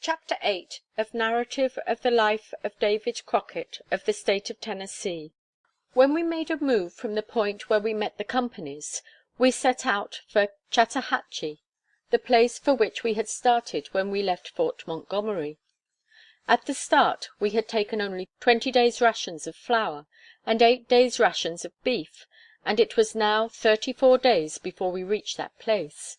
Chapter 8 of Narrative of the Life of David Crockett of the State of Tennessee. When we made a move from the point where we met the companies, we set out for Chattahachie, the place for which we had started when we left Fort Montgomery. At the start we had taken only 20 days' rations of flour and 8 days' rations of beef, and it was now 34 days before we reached that place.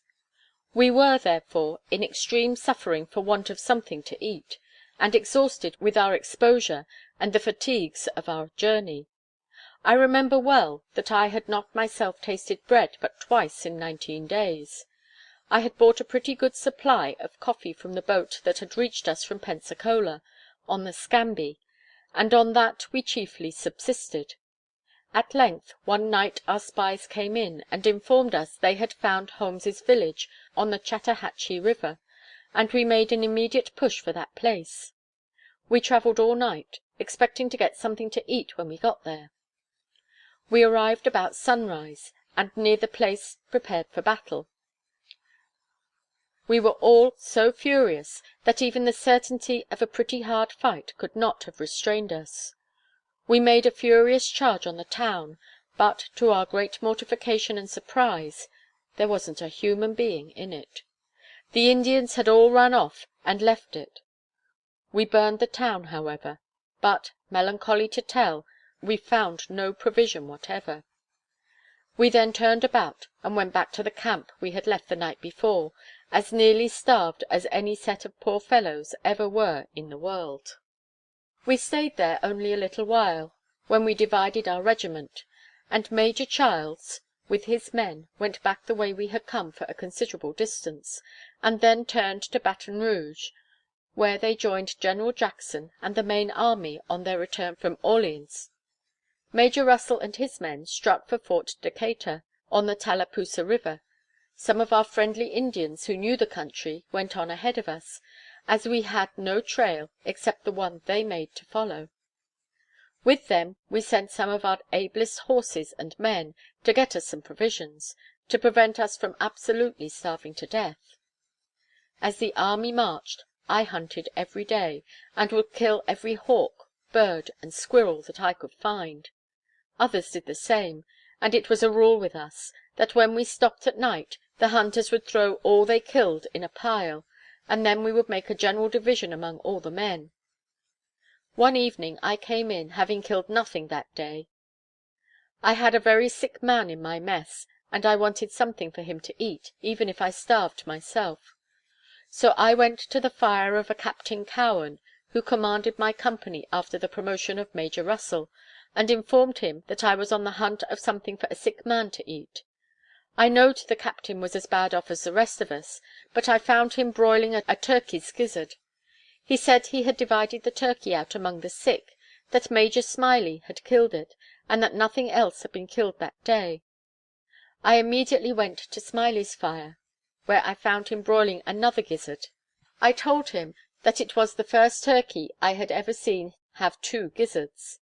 We were, therefore, in extreme suffering for want of something to eat, and exhausted with our exposure and the fatigues of our journey. I remember well that I had not myself tasted bread but twice in 19 days. I had bought a pretty good supply of coffee from the boat that had reached us from Pensacola, on the Scamby, and on that we chiefly subsisted. At length one night our spies came in, and informed us they had found Holmes's village on the Chattahachie River, and we made an immediate push for that place. We travelled all night, expecting to get something to eat when we got there. We arrived about sunrise, and near the place prepared for battle. We were all so furious that even the certainty of a pretty hard fight could not have restrained us. We made a furious charge on the town, but, to our great mortification and surprise, there wasn't a human being in it. The Indians had all run off and left it. We burned the town, however, but, melancholy to tell, we found no provision whatever. We then turned about and went back to the camp we had left the night before, as nearly starved as any set of poor fellows ever were in the world. We stayed there only a little while, when we divided our regiment, and Major Childs, with his men, went back the way we had come for a considerable distance, and then turned to Baton Rouge, where they joined General Jackson and the main army on their return from Orleans. Major Russell and his men struck for Fort Decatur, on the Tallapoosa River. Some of our friendly Indians who knew the country went on ahead of us, as we had no trail except the one they made to follow. With them we sent some of our ablest horses and men to get us some provisions, to prevent us from absolutely starving to death. As the army marched, I hunted every day, and would kill every hawk, bird, and squirrel that I could find. Others did the same, and it was a rule with us, that when we stopped at night, the hunters would throw all they killed in a pile, and then we would make a general division among all the men. One evening I came in, having killed nothing that day. I had a very sick man in my mess, and I wanted something for him to eat, even if I starved myself. So I went to the fire of a Captain Cowan, who commanded my company after the promotion of Major Russell, and informed him that I was on the hunt of something for a sick man to eat. I knowed the captain was as bad off as the rest of us, but I found him broiling a turkey's gizzard. He said he had divided the turkey out among the sick, that Major Smiley had killed it, and that nothing else had been killed that day. I immediately went to Smiley's fire, where I found him broiling another gizzard. I told him that it was the first turkey I had ever seen have 2 gizzards.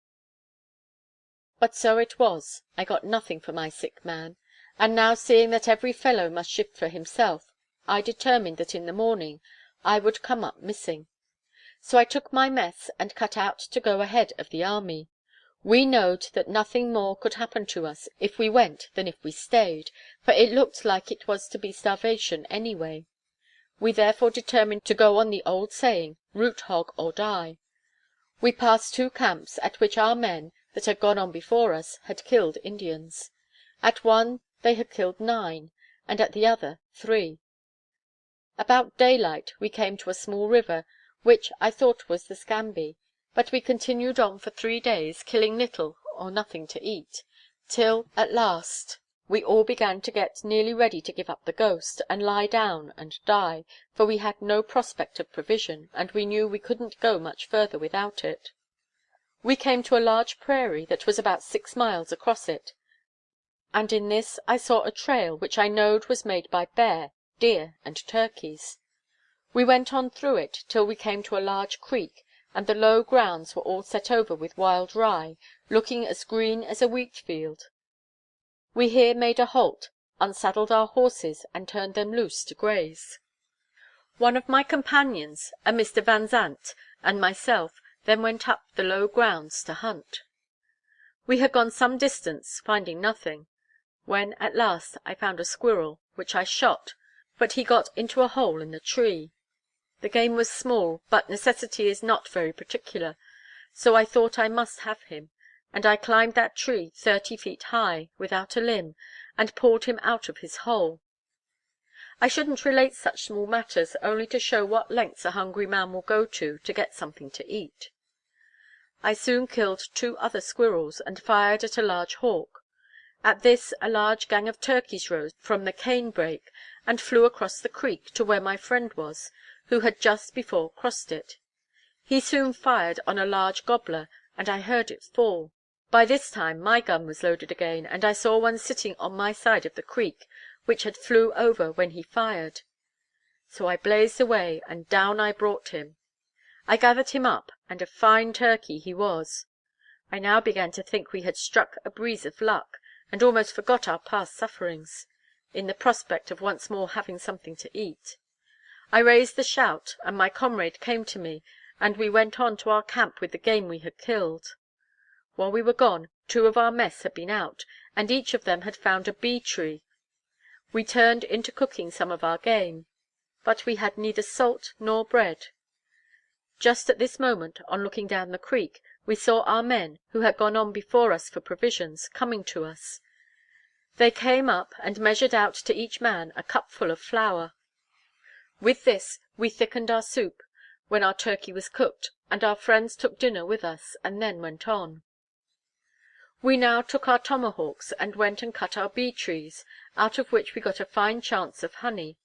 But so it was, I got nothing for my sick man, and now seeing that every fellow must shift for himself, I determined that in the morning I would come up missing. So I took my mess and cut out to go ahead of the army. We knowed that nothing more could happen to us if we went than if we stayed, for it looked like it was to be starvation anyway. We therefore determined to go on the old saying, root hog or die. We passed 2 camps, at which our men, that had gone on before us, had killed Indians. At one they had killed 9, and at the other 3. About daylight we came to a small river, which I thought was the Scamby, but we continued on for 3 days, killing little or nothing to eat, till, at last, we all began to get nearly ready to give up the ghost, and lie down and die, for we had no prospect of provision, and we knew we couldn't go much further without it. We came to a large prairie that was about 6 miles across it, and in this I saw a trail which I knowed was made by bear, deer, and turkeys. We went on through it till we came to a large creek, and the low grounds were all set over with wild rye, looking as green as a wheat field. We here made a halt, unsaddled our horses, and turned them loose to graze. One of my companions, a Mr. Van Zandt, and myself then went up the low grounds to hunt. We had gone some distance, finding nothing, when at last I found a squirrel, which I shot, but he got into a hole in the tree. The game was small, but necessity is not very particular, so I thought I must have him, and I climbed that tree 30 feet high, without a limb, and pulled him out of his hole. I shouldn't relate such small matters, only to show what lengths a hungry man will go to get something to eat. I soon killed 2 other squirrels, and fired at a large hawk. At this a large gang of turkeys rose from the cane brake, and flew across the creek to where my friend was, who had just before crossed it. He soon fired on a large gobbler, and I heard it fall. By this time my gun was loaded again, and I saw one sitting on my side of the creek, which had flew over when he fired. So I blazed away, and down I brought him. I gathered him up, and a fine turkey he was. I now began to think we had struck a breeze of luck, and almost forgot our past sufferings, in the prospect of once more having something to eat. I raised the shout, and my comrade came to me, and we went on to our camp with the game we had killed. While we were gone, 2 of our mess had been out, and each of them had found a bee tree. We turned into cooking some of our game, but we had neither salt nor bread. Just at this moment, on looking down the creek, we saw our men, who had gone on before us for provisions, coming to us. They came up and measured out to each man a cupful of flour. With this we thickened our soup, when our turkey was cooked, and our friends took dinner with us, and then went on. We now took our tomahawks, and went and cut our bee trees, out of which we got a fine chance of honey,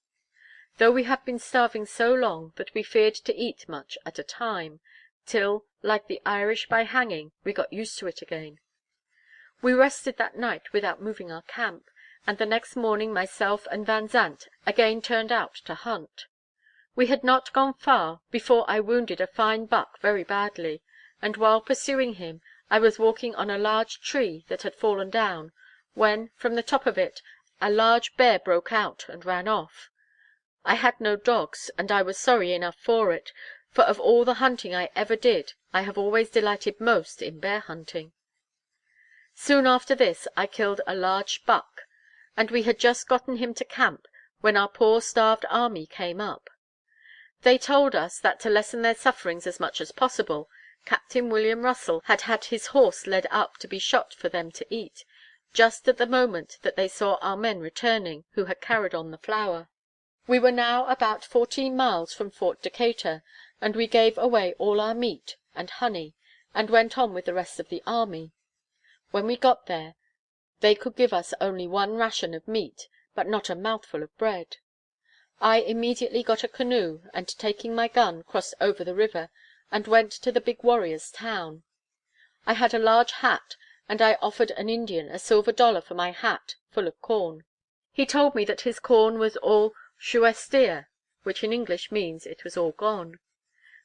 though we had been starving so long that we feared to eat much at a time, till, like the Irish by hanging, we got used to it again. We rested that night without moving our camp, and the next morning myself and Van Zandt again turned out to hunt. We had not gone far before I wounded a fine buck very badly, and while pursuing him I was walking on a large tree that had fallen down, when from the top of it a large bear broke out and ran off. I had no dogs, and I was sorry enough for it, for of all the hunting I ever did I have always delighted most in bear hunting. Soon after this I killed a large buck, and we had just gotten him to camp when our poor starved army came up. They told us that to lessen their sufferings as much as possible, Captain William Russell had had his horse led up to be shot for them to eat, just at the moment that they saw our men returning, who had carried on the flour. We were now about 14 miles from Fort Decatur, and we gave away all our meat and honey, and went on with the rest of the army. When we got there, they could give us only 1 ration of meat, but not a mouthful of bread. I immediately got a canoe, and taking my gun, crossed over the river, and went to the big warrior's town. I had a large hat, and I offered an Indian a silver dollar for my hat full of corn. He told me that his corn was all shuestea, which in English means it was all gone.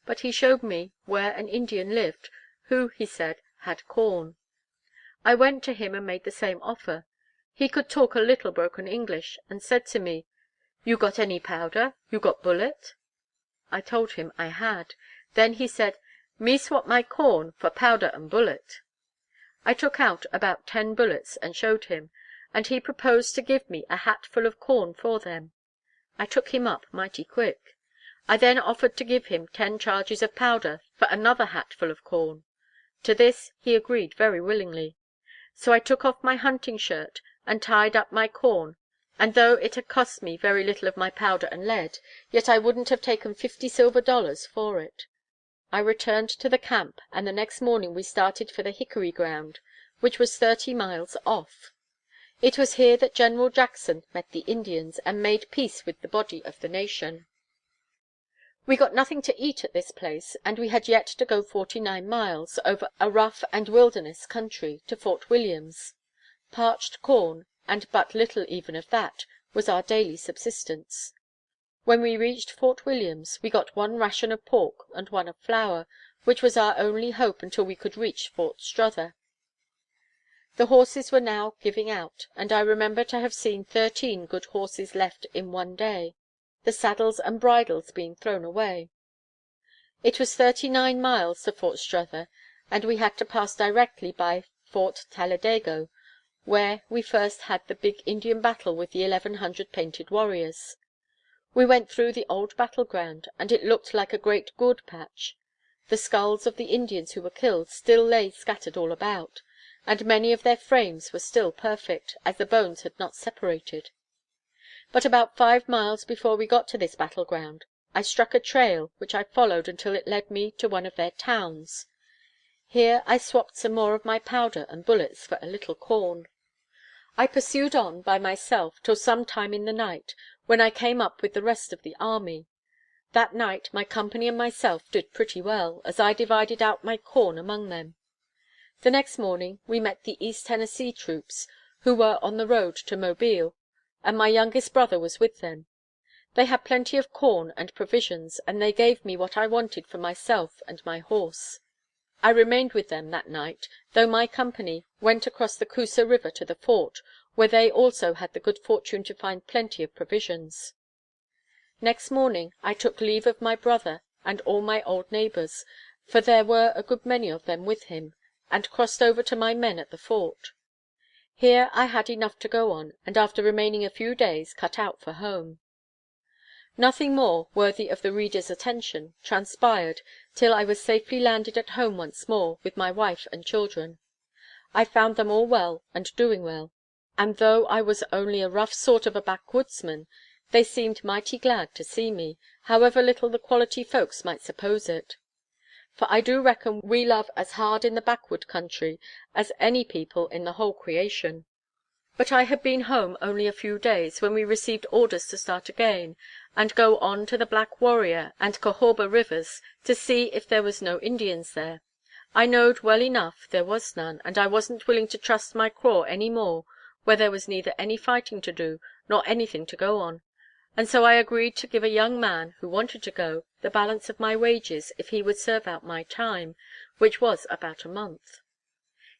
But he showed me where an Indian lived, who, he said, had corn. I went to him and made the same offer. He could talk a little broken English, and said to me, "You got any powder? You got bullet?" I told him I had. Then he said, "Me swap my corn for powder and bullet." I took out about 10 bullets and showed him, and he proposed to give me a hat full of corn for them. I took him up mighty quick. I then offered to give him 10 charges of powder for another hat full of corn. To this he agreed very willingly. So I took off my hunting shirt and tied up my corn, and though it had cost me very little of my powder and lead, yet I wouldn't have taken 50 silver dollars for it. I returned to the camp, and the next morning we started for the Hickory ground, which was 30 miles off. It was here that General Jackson met the Indians, and made peace with the body of the nation. We got nothing to eat at this place, and we had yet to go 49 miles, over a rough and wilderness country, to Fort Williams. Parched corn, and but little even of that, was our daily subsistence. When we reached Fort Williams, we got 1 ration of pork and 1 of flour, which was our only hope until we could reach Fort Strother. The horses were now giving out, and I remember to have seen 13 good horses left in one day. the saddles and bridles being thrown away. It was 39 miles to Fort Strother, and we had to pass directly by Fort Talladego, where we first had the big Indian battle with the 1100 painted warriors. We went through the old battle ground, and it looked like a great gourd patch. The skulls of the Indians who were killed still lay scattered all about, and many of their frames were still perfect, as the bones had not separated. But about 5 miles before we got to this battle ground, I struck a trail, which I followed until it led me to one of their towns. Here I swapped some more of my powder and bullets for a little corn. I pursued on by myself till some time in the night, when I came up with the rest of the army. That night my company and myself did pretty well, as I divided out my corn among them. The next morning we met the East Tennessee troops, who were on the road to Mobile, and my youngest brother was with them. They had plenty of corn and provisions, and they gave me what I wanted for myself and my horse. I remained with them that night, though my company went across the Coosa River to the fort, where they also had the good fortune to find plenty of provisions. Next morning I took leave of my brother and all my old neighbours, for there were a good many of them with him, and crossed over to my men at the fort. Here I had enough to go on, and after remaining a few days cut out for home. Nothing more worthy of the reader's attention transpired till I was safely landed at home once more with my wife and children. I found them all well and doing well, and though I was only a rough sort of a backwoodsman, they seemed mighty glad to see me, however little the quality folks might suppose it. For I do reckon we love as hard in the backwood country as any people in the whole creation. But I had been home only a few days when we received orders to start again, and go on to the Black Warrior and Cahawba rivers, to see if there was no Indians there. I knowed well enough there was none, and I wasn't willing to trust my craw any more where there was neither any fighting to do, nor anything to go on, and so I agreed to give a young man, who wanted to go, the balance of my wages if he would serve out my time, which was about a month.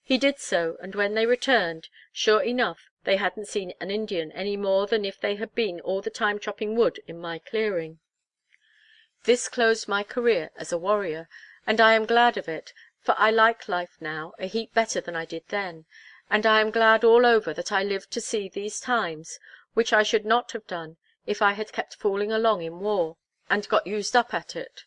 He did so, and when they returned, sure enough they hadn't seen an Indian any more than if they had been all the time chopping wood in my clearing. This closed my career as a warrior, and I am glad of it, for I like life now a heap better than I did then, and I am glad all over that I lived to see these times, which I should not have done if I had kept fooling along in war, and got used up at it.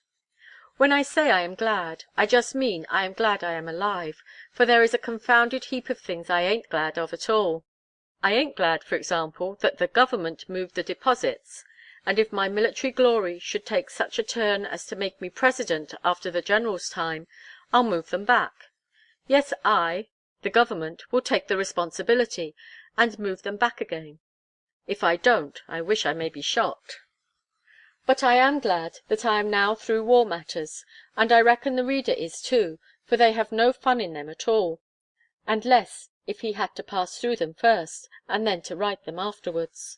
When I say I am glad, I just mean I am glad I am alive, for there is a confounded heap of things I ain't glad of at all. I ain't glad, for example, that the government moved the deposits, and if my military glory should take such a turn as to make me president after the general's time, I'll move them back. Yes, the government, will take the responsibility, and move them back again. If I don't, I wish I may be shot. But I am glad that I am now through war matters, and I reckon the reader is too, for they have no fun in them at all, and less if he had to pass through them first, and then to write them afterwards.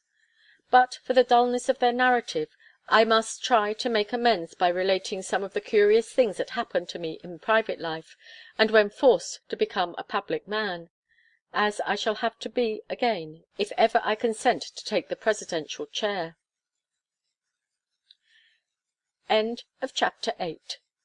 But for the dullness of their narrative, I must try to make amends by relating some of the curious things that happened to me in private life, and when forced to become a public man, as I shall have to be again, if ever I consent to take the presidential chair. End of Chapter 8.